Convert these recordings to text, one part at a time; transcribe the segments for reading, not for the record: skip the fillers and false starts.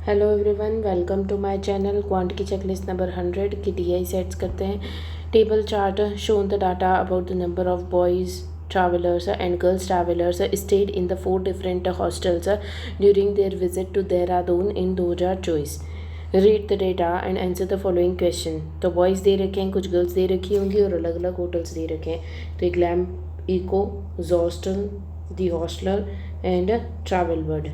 Hello everyone, welcome to my channel. Quant की checklist number 100 की DI sets करते हैं। Table chart shown the data about the number of boys travelers and girls travelers stayed in the 4 different hostels during their visit to Dehradun in 2024. Read the data and answer the following question. तो boys दे रखे हैं, कुछ girls they रखी होंगी और अलग अलग hotels दे रखे हैं। तो एक Glamp Eco, Hostel, the Hosteller and travel Bird.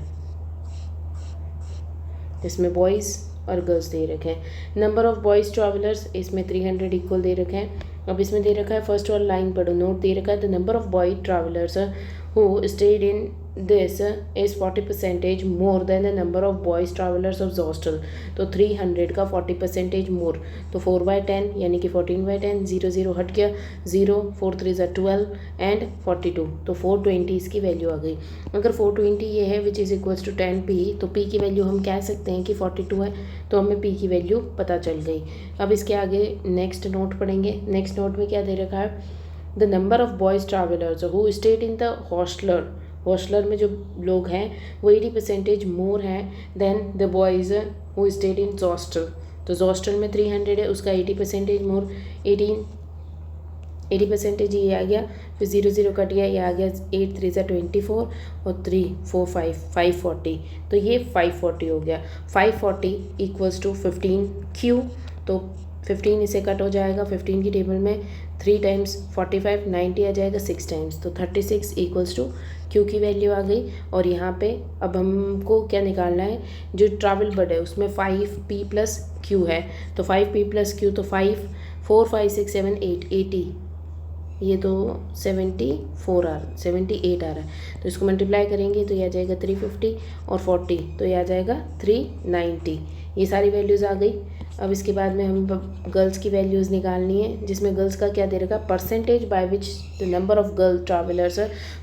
इसमें बॉयज़ और गर्ल्स दे रखे हैं। नंबर ऑफ़ बॉयज़ ट्रैवलर्स इसमें 300 इक्वल दे रखे हैं। अब इसमें दे रखा है फर्स्ट वाला लाइन पढ़ो, नोट दे रखा है the number of boy travellers who stayed in this is 40% more than the number of boys travellers of hostel. तो 300 का 40% मोर, तो 4/10 यानी कि 14/10, 0 0 हट गया, 0 4 3 12 एंड 42, तो 420 इसकी वैल्यू आ गई। अगर 420 ये है which is equals to 10p, तो p की वैल्यू हम कह सकते हैं कि 42 है, तो हमें p की वैल्यू पता चल गई। अब इसके आगे नेक्स्ट नोट पढ़ेंगे। नेक्स्ट नोट में क्या दे रखा है, the number of boys travellers who stayed in the hosteller. Hosteller में जो लोग हैं वो 80% मोर हैं than the boys who stayed in hostel. तो हॉस्टल में 300 है, उसका 80% मोर, 80% ये आ गया, फिर 0 0 कट गया, ये आ गया 8 3 24 और 3 4 5 540, तो ये 540 हो गया। 540 इक्वल्स टू 15Q, तो 15 इसे कट हो जाएगा। 15 की टेबल में 3 टाइम्स 45 90 आ जाएगा, 6 टाइम्स, तो 36 इक्वल्स टू Q की वैल्यू आ गई। और यहाँ पे अब हमको क्या निकालना है, जो ट्रैवल बर्ड है उसमें 5p प्लस Q है, तो 5p प्लस Q, तो 5 4 5 6 7 8 80, ये तो 78 आ रहा है, तो इसको मल्टीप्लाई करेंगे तो ये आ जाएगा 350 और 40, तो ये आ जाएगा 390। ये सारी वैल्यूज़ आ गई। अब इसके बाद में हम गर्ल्स की वैल्यूज़ निकालनी है, जिसमें गर्ल्स का क्या दे रखा, percentage by which the number of girl travellers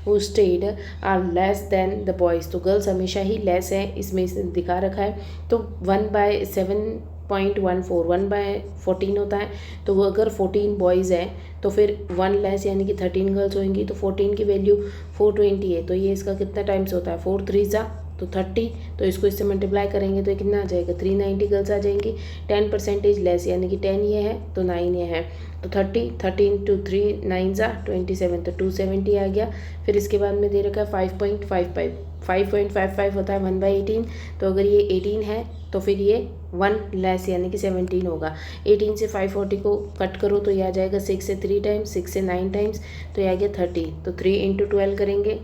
who stayed are less than the boys. तो गर्ल्स हमेशा ही लेस है, इसमें दिखा रखा है। तो 1/7.14 1/14 होता है, तो वो अगर 14 बॉयज़ है तो फिर 1 लेस यानी कि 13 गर्ल्स होंगी, तो 14 की वैल्यू 420 है, तो ये इसका कितना टाइम्स होता है, 4 3 ज़ा तो 30, तो इसको इससे मल्टीप्लाई करेंगे तो ये कितना आ जाएगा, 390 गर्ल्स आ जाएंगी। 10% लेस यानी कि 10 ये है तो 9 ये है, तो 30 13 टू 3 9 ज़ा 27, तो 270 आ गया। फिर इसके बाद में दे रखा है 5.55 होता है 1/18, तो अगर ये 18 है तो फिर ये 1 लेस यानी कि 17 होगा। 18 से 540 को कट करो तो ये आ जाएगा 6 से 3 टाइम्स, 6 से 9 टाइम्स, तो ये आ गया 30, तो 3 × 12 करेंगे।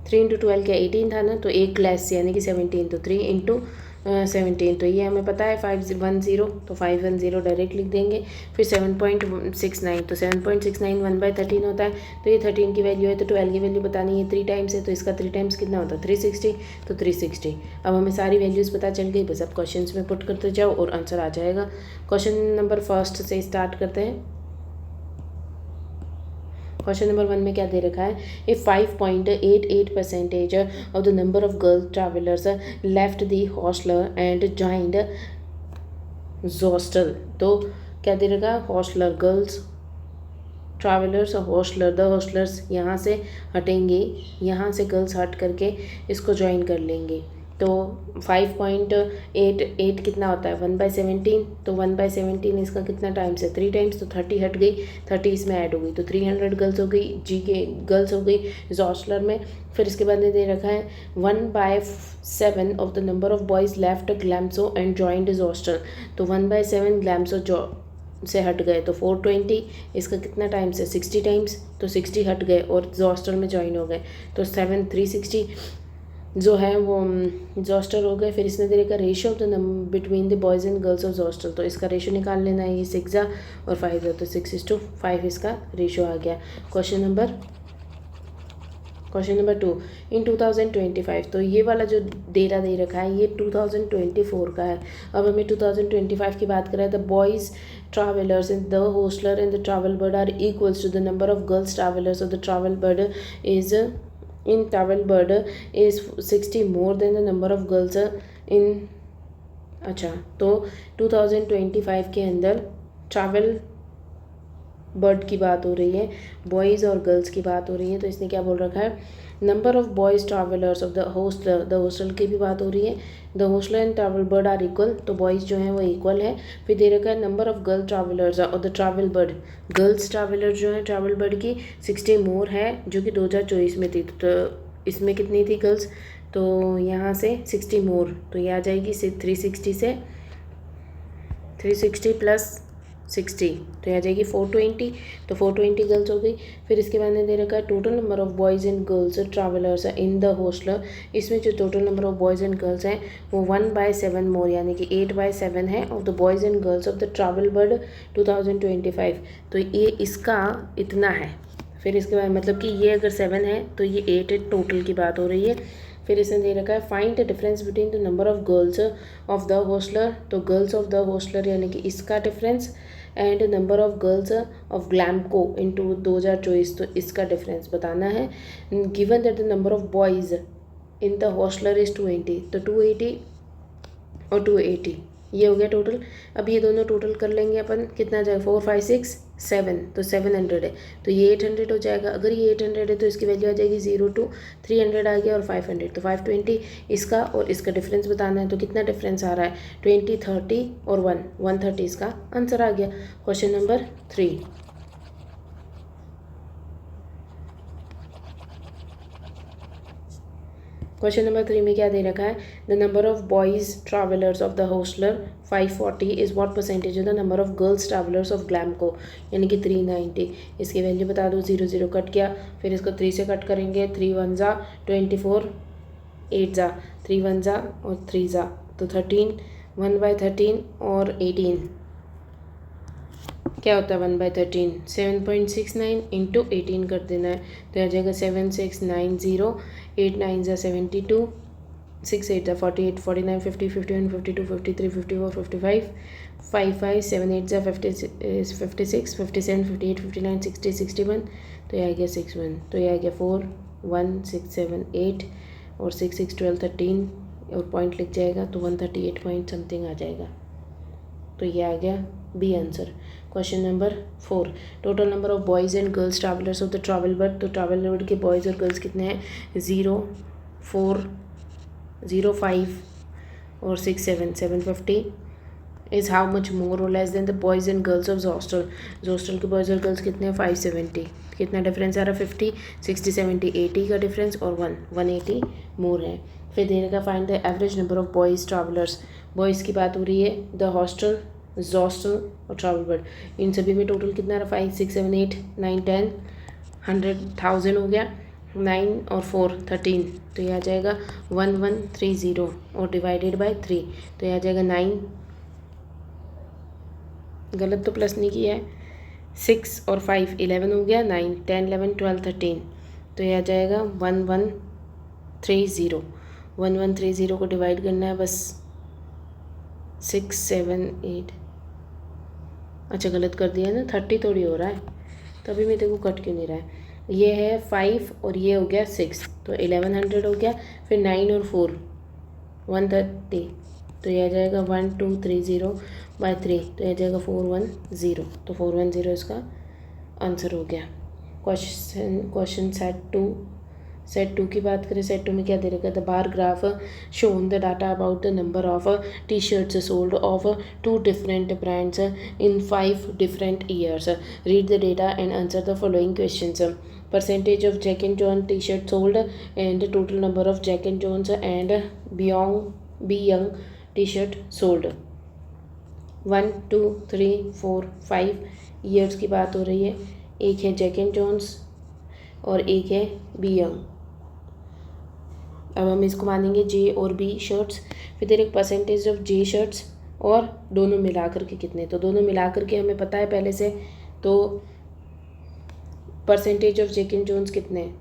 3 × 12 क्या 18 था ना, तो एक लेस यानी कि 17, तो 3 × 17, तो ये हमें पता है 510, तो 510 डायरेक्ट लिख देंगे। फिर 7.69, तो 7.69 1/13 होता है, तो ये 13 की वैल्यू है, तो 12 की वैल्यू बतानी है, 3 टाइम्स है, तो इसका 3 टाइम्स कितना होता है 360, तो 360। अब हमें सारी वैल्यूज़ पता चल गई, बस अब क्वेश्चन में पुट करते जाओ और आंसर आ जाएगा। क्वेश्चन नंबर फर्स्ट से स्टार्ट करते हैं। क्वेश्चन नंबर 1 में क्या दे रखा है, if 5.88% of the number of girl travellers left the hosteller and joined hostel. तो क्या दे रखा है, हॉस्टलर गर्ल्स ट्रैवलर्स और हॉस्टलर, द हॉस्टलर्स यहाँ से हटेंगे, यहाँ से गर्ल्स हट करके इसको ज्वाइन कर लेंगे। तो 5.88 कितना होता है 1/17, तो 1/17 इसका कितना टाइम्स है 3 टाइम्स, तो 30 हट गई, 30 इसमें ऐड हो गई, तो 300 गर्ल्स हो गई, जी के गर्ल्स हो गई इस हॉस्टलर में। फिर इसके बाद में दे रखा है 1/7 of the number of boys left Glamso and joined is hostel. तो 1/7 ग्लैम्सो से हट गए, तो 420, इसका कितना टाइम्स है 60 टाइम्स, तो 60 हट गए और हॉस्टल में ज्वाइन हो गए, तो 360 जो है वो हॉस्टल हो गए। फिर इसने दे रखा ratio of the between the boys and girls of hostel, तो इसका रेशियो निकाल लेना है, ये 6 ज़ा और 5 ज़ा, तो 6:5 इसका रेशियो आ गया। क्वेश्चन नंबर 2, इन 2025, तो ये वाला जो डेटा दे रखा है ये 2024 का है। अब हमें 2025 की बात करें, the boys travellers in the hosteller and the travel bird are equals to the number of girls travellers of the travel bird is in travel bird is 60 more than the number of girls in. अच्छा, तो 2025 के अंदर travel bird की बात हो रही है, boys और गर्ल्स की बात हो रही है, तो इसने क्या बोल रखा है, number of boys travellers of the hostel की भी बात हो रही है। The hosteller and travel bird are equal, तो बॉयज़ जो हैं वो इक्वल है। फिर दे रखा है नंबर ऑफ गर्ल ट्रैवलर्स और the travel bird, girls traveller जो है ट्रैवल बर्ड की 60 मोर है, जो कि 2024 में थी। तो इसमें कितनी थी गर्ल्स, तो यहाँ से 60 मोर, तो ये आ जाएगी 360 से 360 प्लस 60, तो आ जाएगी 420, तो 420 गर्ल्स हो गई। फिर इसके बाद में दे रखा है total number of boys and girls travellers in the hostel, इसमें जो total number of boys and girls हैं वो 1/7 मोर यानी कि 8/7 है of the boys and girls of the travel bird 2025, तो ये इसका इतना है। फिर इसके बाद मतलब कि ये अगर 7 है तो ये 8 टोटल की बात हो रही है। फिर इसने दे रखा है find the difference between the number of girls of the Hosteller, तो गर्ल्स ऑफ द हॉस्टलर यानी कि इसका difference, and number of girls of Glamco in 2024, तो इसका डिफरेंस बताना है। Given that the number of boys in the Hosteller is 280, तो 280 और 280 ये हो गया टोटल। अब ये दोनों टोटल कर लेंगे अपन, कितना जाएगा 4 5 6 7, तो 700 है, तो ये 800 हो जाएगा। अगर ये 800 है तो इसकी वैल्यू आ जाएगी 0 to 300 आ गया, और 500 तो 520 इसका और इसका डिफरेंस बताना है। तो कितना डिफरेंस आ रहा है 20 30 और 130 इसका आंसर आ गया। Question number 3। क्वेश्चन नंबर 3 में क्या दे रखा है, the number of boys travellers of the Hosteller 540 is what percentage of the number of girls travellers of Glamco, यानी कि 390। इसकी वैल्यू बता दो, 0 0 कट किया, फिर इसको 3 से कट करेंगे, 3 1 जा 24, 8 जा 3 1 जा और 3 जा, तो 13, 1/13 और 18 क्या होता है 1/13, 7.69 इंटू 18 कर देना है, तो आ जाएगा 7690, 8 9 ज़ा 72, 6 8 ज़ा 48, 49 50 51 52 53 54 55 55 7 8 ज़ा 56 57 58 59 60 61, तो ये आ गया 61, तो ये आ गया 4 1 6 7 8 और 6 6 12 13 और पॉइंट लिख जाएगा, तो 138 पॉइंट समथिंग आ जाएगा। तो ये आ गया B answer. Question number 4, total number of boys and girls travellers of the travel bird, तो ट्रैवल बर्ड के बॉयज़ और गर्ल्स कितने हैं 0 4 0 5 और 6 7 750 इज़ हाउ मच मोर और less than the boys and girls of hostel, hostel के boys और girls कितने हैं 570, कितना डिफरेंस आ रहा है 50 60 70 80 का डिफरेंस, और 180 मोर है। फिर देने का find the average number of boys travellers, boys की बात हो रही है, द हॉस्टल हॉस्टल और ट्रैवल बर्ड, इन सभी में टोटल कितना आ रहा 5 6 7 8 9 10 100 1000 हो गया, 9 और 4 13, तो ये आ जाएगा 1130 और डिवाइडेड बाय 3, तो ये आ जाएगा 9, गलत तो प्लस नहीं किया है, 6 और 5 11 हो गया, 9 10 11 12 13, तो ये आ जाएगा 1130, 1130 को डिवाइड करना है बस 6 7 8, अच्छा गलत कर दिया ना, 30 थोड़ी हो रहा है, तभी मैं देखो कट क्यों नहीं रहा है, ये है 5 और ये हो गया 6, तो 1100 हो गया, फिर 9 और 4 130, तो ये आ जाएगा 1230/3, तो ये आ जाएगा 410, तो 410 इसका आंसर हो गया। क्वेश्चन सेट टू की बात करें, सेट टू में क्या दे रखा है, the bar graph shown the data about the number of T shirts sold of 2 different brands in 5 different years, read the data and answer the following questions, percentage of Jack and John T shirt sold and total number of Jack and Jones and B young T shirt sold. 1 2 3 4 5 years की बात हो रही है, एक है Jack and Johns और एक है बी यंग। अब हम इसको मानेंगे जे और बी शर्ट्स, फिर तेरे परसेंटेज ऑफ जे शर्ट्स और दोनों मिलाकर के कितने, तो दोनों मिलाकर के हमें पता है पहले से, तो percentage of Jack and Jones कितने हैं,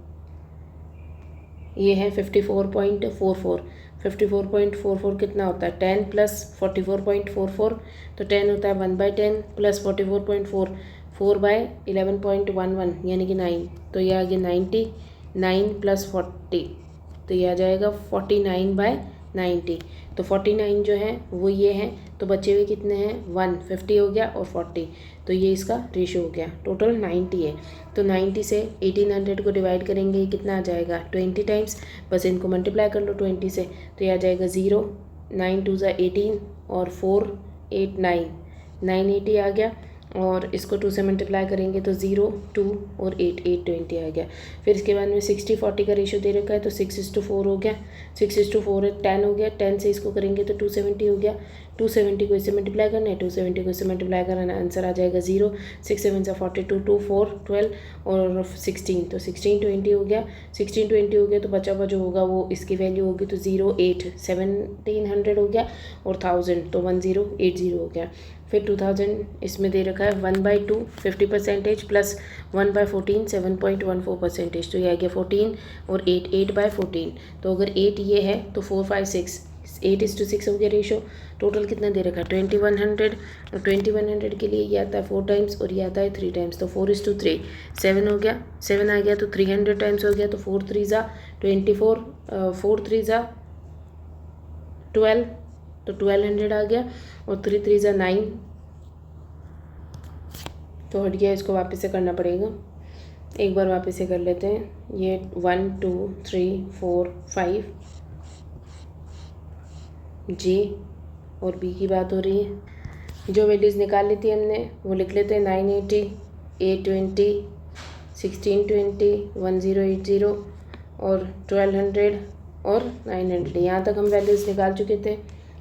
ये है 54.44, 54.44 कितना होता है 10 प्लस 44.44, तो 10 होता है 1/10 प्लस 44.4 4/11.11 यानी कि 9, तो ये आ गया 90, 9 प्लस 40, तो ये आ जाएगा 49/9, 90, तो 49 जो है वो ये है, तो बचे हुए कितने हैं 1, 50 हो गया और 40, तो ये इसका रेशो हो गया। टोटल 90 है, तो 90 से 1800 को डिवाइड करेंगे, ये कितना आ जाएगा 20 टाइम्स, बस इनको मल्टीप्लाई कर लो 20 से, तो ये आ जाएगा 0, 9 2 ज़ा 18 और 4 8 9, 980 आ गया, और इसको 2 से मल्टीप्लाई करेंगे तो 0 2 और 8 820 आ गया। फिर इसके बाद में 60 40 का रेशो दे रखा है, तो 6:4 हो गया, 6:4 10 हो गया, 10 से इसको करेंगे तो 270 हो गया, 270 को इससे मल्टीप्लाई करना है, 270 को इससे मल्टीप्लाई करना है, आंसर आ जाएगा 0, 6 7 ज़ा 42, 2 4 12 और 16, तो 1620 हो गया, 1620 हो गया, तो बचा हुआ जो होगा वो इसकी वैल्यू होगी, तो 0 8 1700 हो गया और 1000, तो 1080 हो गया। फिर 2000 इसमें दे रखा है 1/2 50% प्लस 1/14 7.14%, तो ये आ गया 14 और 8 8/14, तो अगर 8 ये है तो 4 5 6 8:6 हो गया रेशो। टोटल कितना दे रखा है 2100, और 2100 के लिए ये आता है 4 टाइम्स और ये आता है 3 टाइम्स, तो 4:3 7 हो गया, 7 आ गया तो 300 टाइम्स हो गया, तो 4 3 ज़ा 24 4 3 ज़ा 12, तो 1200 आ गया, और 3 3 ज़ा 9, तो हट गया, इसको वापस से करना पड़ेगा, एक बार वापस से कर लेते हैं। ये 1 2 3 4 5 जे और बी की बात हो रही है। जो वैल्यूज़ निकाल ली थी हमने वो लिख लेते हैं, 980 820 1620 1080 और 1200 और 900, यहाँ तक हम वैल्यूज़ निकाल चुके थे।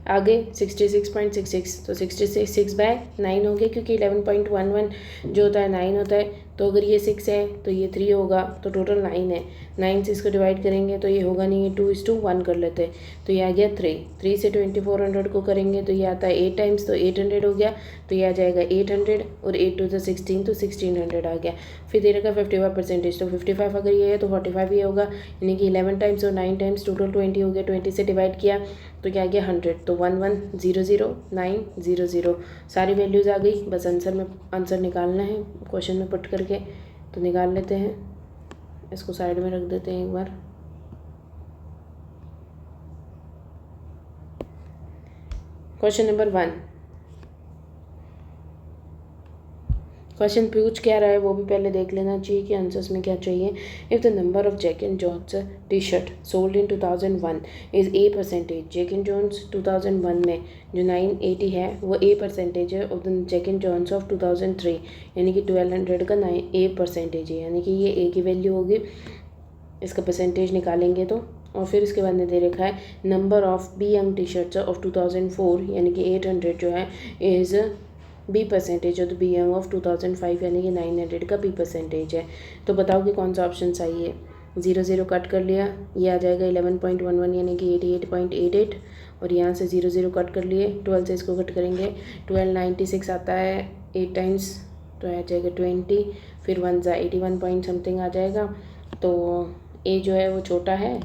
आगे 66.66, तो 66/9 हो गया, क्योंकि 11.11 जो होता है 9 होता है, तो अगर ये 6 है तो ये 3 होगा, तो टोटल 9 है, 9 से इसको डिवाइड करेंगे तो ये होगा नहीं, ये 2:1 कर लेते हैं, तो ये आ गया 3 से 2400 को करेंगे तो ये आता है 8 टाइम्स, तो 800 हो गया, तो ये आ जाएगा 800 और 8 2 16, तो 1600 आ गया। फिर दे रखा 55%, तो 55 अगर ये है तो 45 ये होगा, यानी कि 11 टाइम्स और 9 टाइम्स टोटल 20 हो गया, 20 से डिवाइड किया तो क्या आ गया 100, तो 1100 सारी वैल्यूज़ आ गई, बस आंसर निकालना है क्वेश्चन में पुट करके, तो निकाल लेते हैं, इसको साइड में रख देते हैं एक बार। क्वेश्चन नंबर 1, क्वेश्चन पूछ क्या रहा है वो भी पहले देख लेना चाहिए कि आंसर्स में क्या चाहिए। If the number of Jack and Jones T shirt sold in 2001 is A%, Jack and Jones 2001 में जो 980 है वो A% है of the Jack and Jones of 2003, यानी कि 1200 का A% है, यानी कि ये A की वैल्यू होगी, इसका परसेंटेज निकालेंगे तो। और फिर इसके बाद में दे रखा है number of B young T shirts of 2004, यानी कि 800 जो है इज़ B% और बी यंग ऑफ 2005, यानी कि 900 का B% है। तो बताओ कि कौन सा ऑप्शन सही है। 0 0 कट कर लिया, ये आ जाएगा 11.11 यानी कि 88.88, और यहाँ से 0 0 कट कर लिए, 12 से इसको कट करेंगे, 1296 आता है 8 टाइम्स, तो आ जाएगा 20, फिर 1 ज़ा 81 पॉइंट समथिंग आ जाएगा, तो ए जो है वो छोटा है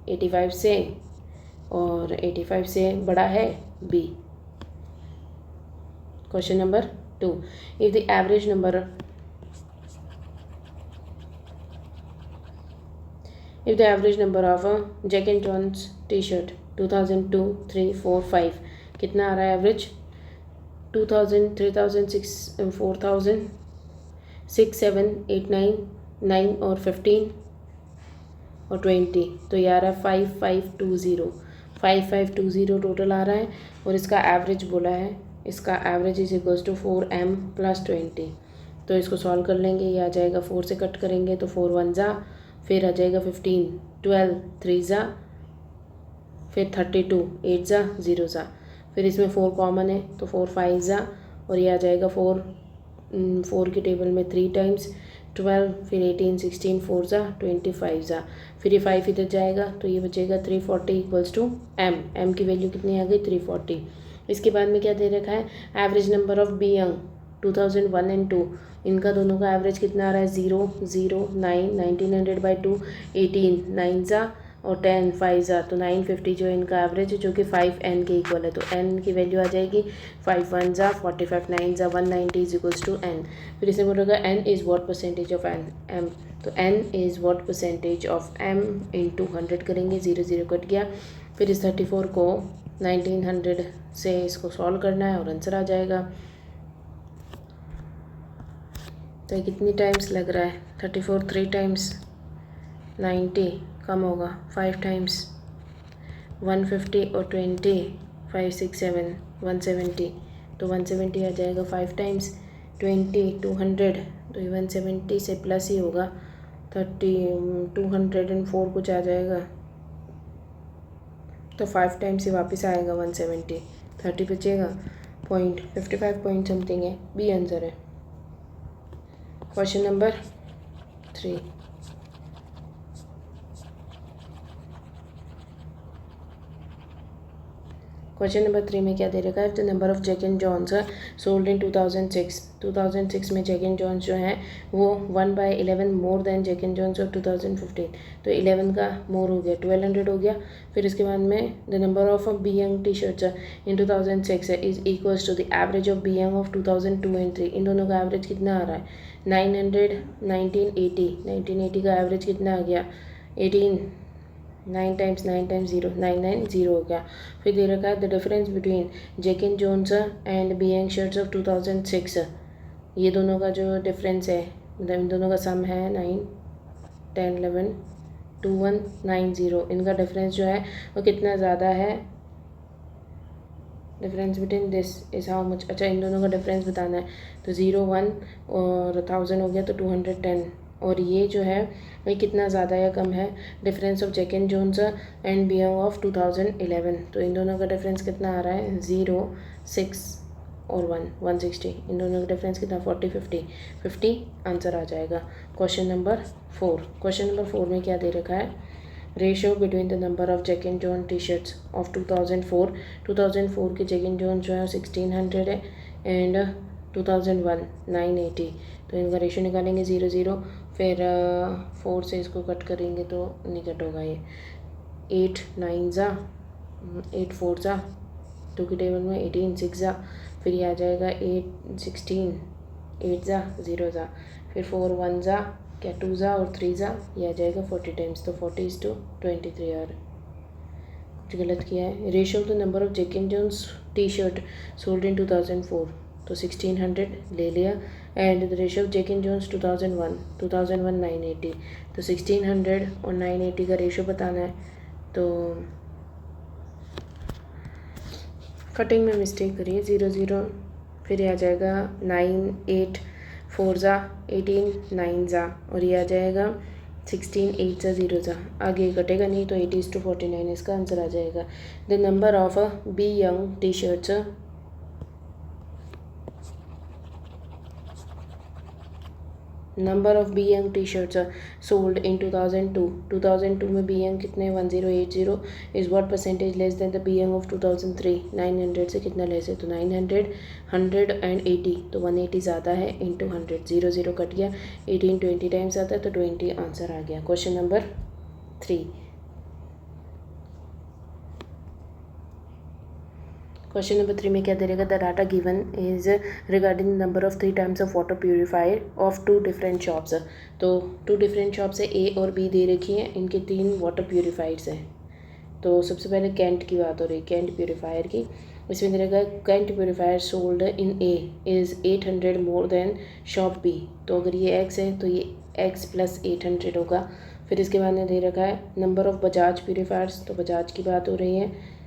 85 से, और 85 से बड़ा है B. Question number 2. If the average number of a Jack and Jones T-shirt 2002 3 4 5 कितना आ रहा है एवरेज 2000 3000 6 4000 6 7 8 9 9 और 15 और 20, तो ये आ रहा है 5520 टोटल आ रहा है, और इसका एवरेज बोला है, इसका average is equals to 4m + 20, तो इसको सॉल्व कर लेंगे, ये आ जाएगा 4 से कट करेंगे तो 4 1 ज़ा, फिर आ जाएगा 15 12 3 ज़ा, फिर 32 8 ज़ा 0 ज़ा, फिर इसमें 4 कॉमन है तो 4 5 ज़ा, और ये आ जाएगा 4 की टेबल में 3 टाइम्स 12, फिर 18 16 4 ज़ा 25 ज़ा, फिर ये 5 इधर जाएगा तो ये बचेगा 340 इक्वल्स टू m की वैल्यू कितनी आ गई 340। इसके बाद में क्या दे रखा है average number of B young 2001 and 2, इनका दोनों का एवरेज कितना आ रहा है 0 0 9 1900/2 18 9 ज़ा और 10 5 ज़ा, तो 950 जो है इनका एवरेज है, जो कि 5n के इक्वल है, तो n की वैल्यू आ जाएगी 5 1 ज़ा 45 9 ज़ा 190 इज इक्वल्स टू n। फिर इसे बोलेगा n is what percentage of m, तो n is what percentage of m × 100 करेंगे, 0 0 कट गया, फिर इस 34 को 1900 से इसको सॉल्व करना है और आंसर आ जाएगा। तो ये कितनी टाइम्स लग रहा है? 34 3 टाइम्स 90 कम होगा, 5 टाइम्स 150 और 20 5 6 7 170, तो 170 आ जाएगा। 5 टाइम्स 20 200, तो ये 170 से प्लस ही होगा। 204 कुछ आ जाएगा, तो 5 टाइम्स ही वापस आएगा 170, 30 बचेगा। 55 पॉइंट समथिंग है, बी आंसर है। Question number 3। क्वेश्चन नंबर 3 में क्या दे रखा है? The number of Jack and Jones sold in 2006 में जैक एंड जॉन्स जो हैं वो 1/11 more than Jack and Jones of 2015, तो 11 का मोर हो गया, 1200 हो गया। फिर इसके बाद में the number of B young T shirts in 2006 is equals to the average of B young of 2002 and 3। इन दोनों का एवरेज कितना आ रहा है? 900 1980 का एवरेज कितना आ गया? 18, 9 टाइम्स 0 990 हो गया। फिर दे रखा है the difference between Jack and Jones and B young shirts of 2006। ये दोनों का जो डिफरेंस है, मतलब इन दोनों का सम है 9 10 11 2190। इनका डिफरेंस जो है वो कितना ज़्यादा है? Difference between this is how much. अच्छा, इन दोनों का डिफरेंस बताना है, तो 0 1 और 1000 हो गया, तो 210। और ये जो है ये कितना ज़्यादा या कम है? Difference of Jack and Jones and B young of 2011, तो इन दोनों का डिफरेंस कितना आ रहा है? 0 6 और 1 160। इन दोनों का डिफरेंस कितना? 40 50 आंसर आ जाएगा। Question number 4। क्वेश्चन नंबर 4 में क्या दे रखा है? Ratio between the number of Jack and John T shirts of 2004 के जैक एंड जॉन जो है 1600 है एंड 2001 980, तो इनका रेशियो निकालेंगे 0 0, फिर 4 से इसको कट करेंगे तो नहीं कट होगा ये। 8 9 ज़ा 8 4 ज़ा 2 की टेबल में 18 6 ज़ा, फिर ये आ जाएगा 8 16 8 ज़ा 0 ज़ा, फिर 4 1 ज़ा क्या 2 ज़ा और 3 ज़ा, ये आ जाएगा 40 टाइम्स, तो 40:23। और कुछ गलत किया है। Ratio of the number of Jack and Jones T shirt sold in 2004, तो 1600 ले लिया। And the ratio of Jack and Jones 2001 980, तो 1600 और 980 का रेशियो बताना है। तो कटिंग में मिस्टेक करिए, 0 0, फिर ये आ जाएगा 9 8 4 ज़ा 18 9 ज़ा, और ये आ जाएगा 16 8 ज़ा 0 ज़ा। आगे कटेगा नहीं, तो 80:49 इसका आंसर आ जाएगा। The number of B young T shirts number of B young T shirts sold in 2002 में बी यंग कितने? 1080 is what percentage less than the B young of 2003? 900 से कितना लेस है? तो 900 100 एंड 80, तो 180 ज़्यादा है इंटू 100, 0 0 कट गया। 18 20 टाइम्स आता है, तो 20 आंसर आ गया। Question number 3। क्वेश्चन नंबर 3 में क्या दे रहेगा? The data given is regarding number of 3 times of water purifier of 2 different shops. तो 2 डिफरेंट शॉप्स है, ए और बी दे रखी हैं, इनके 3 वाटर प्यूरीफायर्स हैं। तो सबसे पहले कैंट की बात हो रही है, कैंट प्यूरीफायर की। इसमें दे रहेगा Kent purifier sold in A is 800 more than shop B. तो अगर ये एक्स है तो ये एक्स प्लस 800 होगा। फिर इसके बाद में दे रखा है नंबर ऑफ बजाज प्यूरीफायर्स, तो बजाज की बात हो रही है।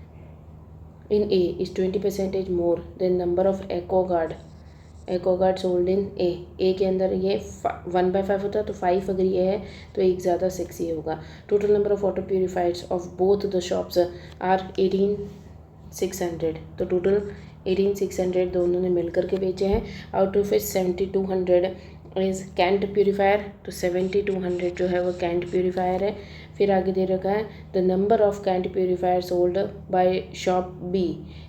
In A is 20% more than number of Aquaguard sold in A के अंदर ये 1/5 होता है, तो 5 अगर ये है तो एक ज़्यादा 6 ये होगा। Total number of water purifiers of both the shops are 18600, तो टोटल 18600 दोनों ने मिल करके बेचे हैं। Out of it 7200 is Kent purifier, तो 7200 जो है वो कैंट प्यूरीफायर है। फिर आगे दे रखा है the number of Kent purifier sold by shop B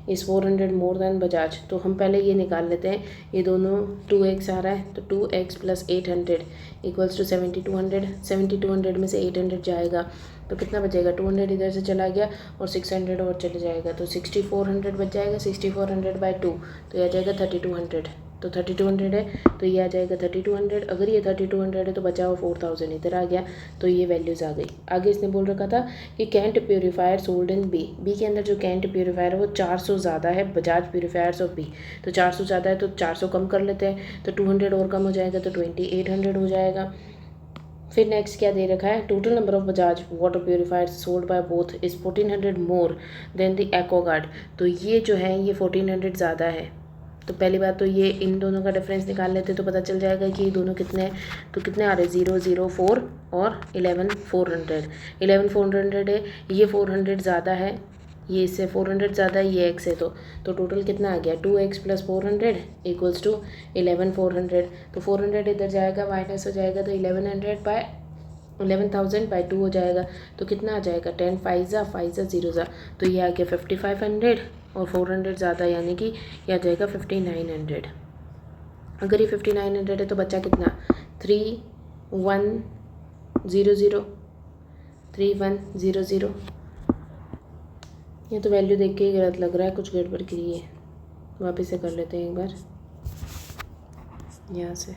is 400 more than Bajaj. तो हम पहले ये निकाल लेते हैं, ये दोनों 2x आ रहा है, तो 2x + 800 इक्वल्स टू 7200। 7200 में से 800 जाएगा तो कितना बचेगा? 200 इधर से चला गया और 600 और चले जाएगा, तो 6400 बच जाएगा। 6400/2 तो यह आ जाएगा 3200। तो 3200 है, तो ये आ जाएगा 3200। अगर ये 3200 है तो बचा हुआ 4000 इधर आ गया, तो ये वैल्यूज़ आ गई। आगे इसने बोल रखा था कि Kent purifier sold in B के अंदर जो कैंट प्योरीफायर है वो 400 ज़्यादा है बजाज प्योरीफायर्स ऑफ बी। तो 400 ज़्यादा है तो 400 कम कर लेते हैं, तो 200 और कम हो जाएगा तो 2800 हो जाएगा। फिर नेक्स्ट क्या दे रखा है, total number of Bajaj water purifiers sold by both is 1400 more than the Aquaguard. तो ये जो है ये 1400 ज़्यादा है। तो पहली बात तो ये इन दोनों का डिफरेंस निकाल लेते तो पता चल जाएगा कि ये दोनों कितने हैं। तो कितने आ रहे हैं, 004 और 11400। 11400 है, ये 400 ज़्यादा है, ये इससे 400 ज़्यादा है, ये x है। तो टोटल कितना आ गया, 2x + 400 इक्वल्स टू 11400। तो 400 इधर जाएगा माइनस हो जाएगा, तो 11,000 बाई 2 हो जाएगा। तो कितना आ जाएगा, 10 5 ज़ा 0 ज़ा, तो ये आ गया 5500 और 400 ज़्यादा यानी कि ये आ जाएगा 5900। अगर ये 5900 है तो बच्चा कितना, 3100 3100। ये तो वैल्यू देख के ही गलत लग रहा है, कुछ गड़बड़ की है। वापस से कर लेते हैं एक बार यहाँ से।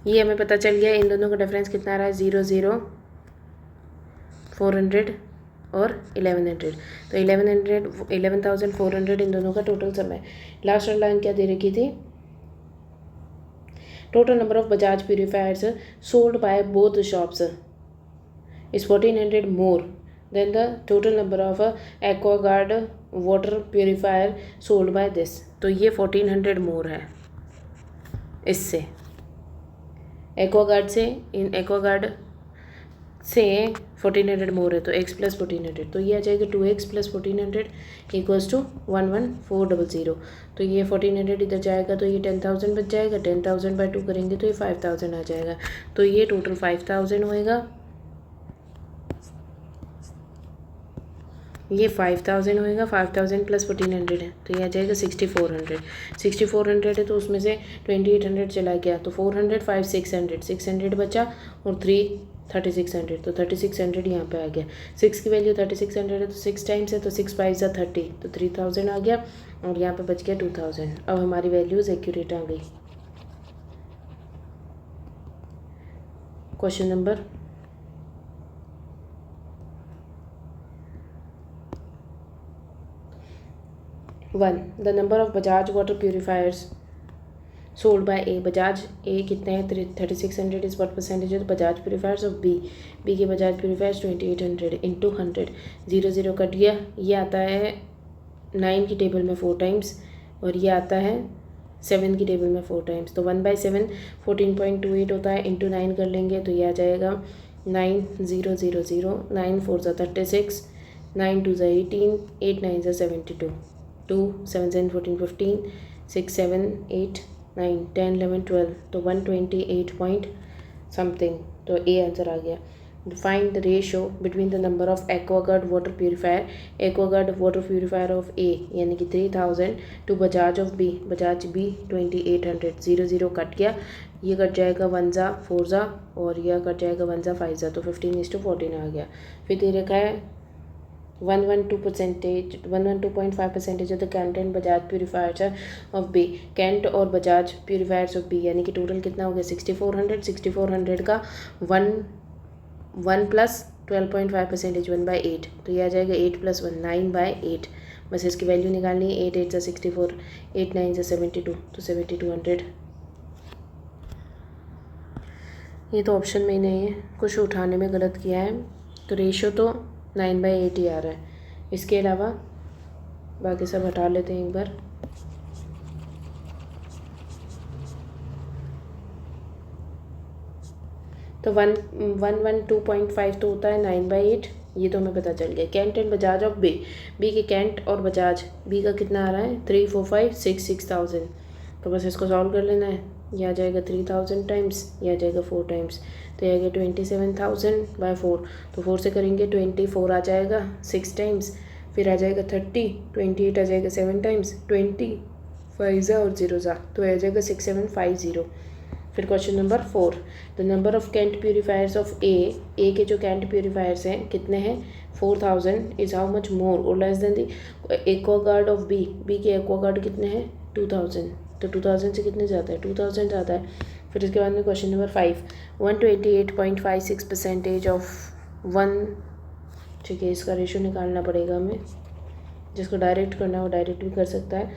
ये हमें पता चल गया इन दोनों का डिफरेंस कितना आ रहा है, 400 और 1100। तो 11,400 इन दोनों का टोटल समय। लास्ट लाइन क्या दे रखी थी, total number of Bajaj purifiers sold by both shops is 1400 more than the total number of Aquaguard water purifier sold by this. तो ये 1400 मोर है इससे, एक्वागार्ड से, इन एक्वागार्ड से 1400 मोर है, तो x + 1400। तो ये आ जाएगा 2x + 1400 इक्वल्स टू 11400। तो ये 1400 इधर जाएगा तो ये 10,000 बच जाएगा, 10,000 बाई 2 करेंगे तो ये 5000 आ जाएगा। तो ये टोटल 5000 होएगा, ये 5000 होएगा, 5000 + 1400 है तो ये आ जाएगा 6400। 6400 है तो उसमें से 2800 चला गया, तो 400 5 600 बचा और 3 3600। तो 3600 यहाँ पे आ गया। 6 की वैल्यू 3600 है तो 6 टाइम्स है, तो 6 5 ज़ा 30, तो 3000 आ गया और यहाँ पे बच गया 2000। अब हमारी वैल्यूज़ एक्यूरेट आ गई। Question number 1, the number of Bajaj water purifiers sold by A. Bajaj A कितने हैं, 3600 इज व्हाट परसेंटेज है, Bajaj purifiers of B. B के बजाज प्योरीफायर्स 2800 इंटू 100, 0 कट गया। ये आता है 9 की टेबल में 4 टाइम्स और ये आता है 7 की टेबल में 4 टाइम्स। तो 1/7 14.28 होता है, इंटू 9 कर लेंगे तो ये आ जाएगा 9000। 9 4 ज़ा 36, 9 2 ज़ा 18, 8 9 ज़ा 72, 2 7 7 14 15, 6 7 8 9 10 11 12, तो 128 पॉइंट समथिंग। तो ए आंसर आ गया। Find the ratio between the number of Aquaguard water purifier of A यानी कि 3000 to Bajaj of B, Bajaj B 2800। 0 cut गया, ये कट जाएगा 1 ज़ा 4 ज़ा और यह कट जाएगा 1 ज़ा 5 ज़ा, तो 15:14 आ गया। फिर दे रखा है 112.5% of the Kent and Bajaj purifiers of B. Kent और बजाज प्योरीफायर्स ऑफ बी यानी कि टोटल कितना हो गया 6400 का 1 + 12.5% 1/8, तो ये आ जाएगा 8 + 1 9/8। बस इसकी वैल्यू निकालनी है, 8 8 ज़ा 64, 8 9 ज़ा 72, तो 7200। ये तो ऑप्शन में ही नहीं है, कुछ उठाने में गलत किया है, तो रेशो तो 9/8 ही आ रहा है। इसके अलावा बाकी सब हटा लेते हैं एक बार। तो 112.5 तो होता है 9/8, ये तो हमें पता चल गया। Kent and Bajaj of B, B के कैंट और बजाज बी का कितना आ रहा है 3 4 5 6 6000। तो बस इसको सॉल्व कर लेना है, ये आ जाएगा 3000 टाइम्स, ये आ जाएगा 4 टाइम्स, तो ये आ गया 27,000/4। तो 4 से करेंगे 24 आ जाएगा 6 टाइम्स, फिर आ जाएगा 30, 28 आ जाएगा 7 टाइम्स, 20 5 ज़ा और 0 ज़ा, तो आ जाएगा 6750। फिर question number 4, the number of Kent purifiers of A के जो कैंट प्यूरीफायर्स हैं कितने हैं 4000 इज़ हाउ मच मोर और less than the Aquaguard of B के एक्वागार्ड कितने हैं 2000, तो 2000 से कितने ज़्यादा है 2000 ज़्यादा है। फिर इसके बाद में क्वेश्चन नंबर 5, 128.56% ऑफ 1, ठीक है इसका रेशो निकालना पड़ेगा हमें, जिसको डायरेक्ट करना है वो डायरेक्ट भी कर सकता है।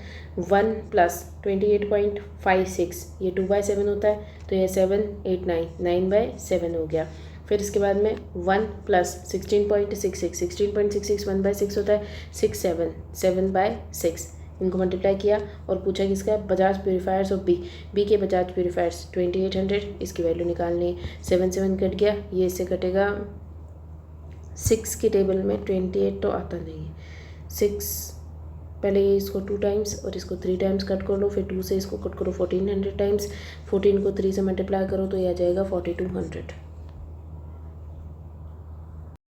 1 + 28.56 ये 2/7 होता है, तो ये 7 8 9 9/7 हो गया। फिर इसके बाद में 1 + 16.66 16.66 1/6 होता है, 6 7 7/6, इनको मल्टीप्लाई किया और पूछा किसका बजाज प्यूरीफायर्स ऑफ बी के बजाज प्यूरीफायर्स 2800, इसकी वैल्यू निकालनी है। 7 7 कट गया, ये इससे कटेगा 6 की टेबल में 28 तो आता नहीं है, 6 पहले ये इसको 2 टाइम्स और इसको 3 टाइम्स कट कर लो, फिर 2 से इसको कट करो 1400 टाइम्स, 14 को 3 से मल्टीप्लाई करो तो ये आ जाएगा 4200।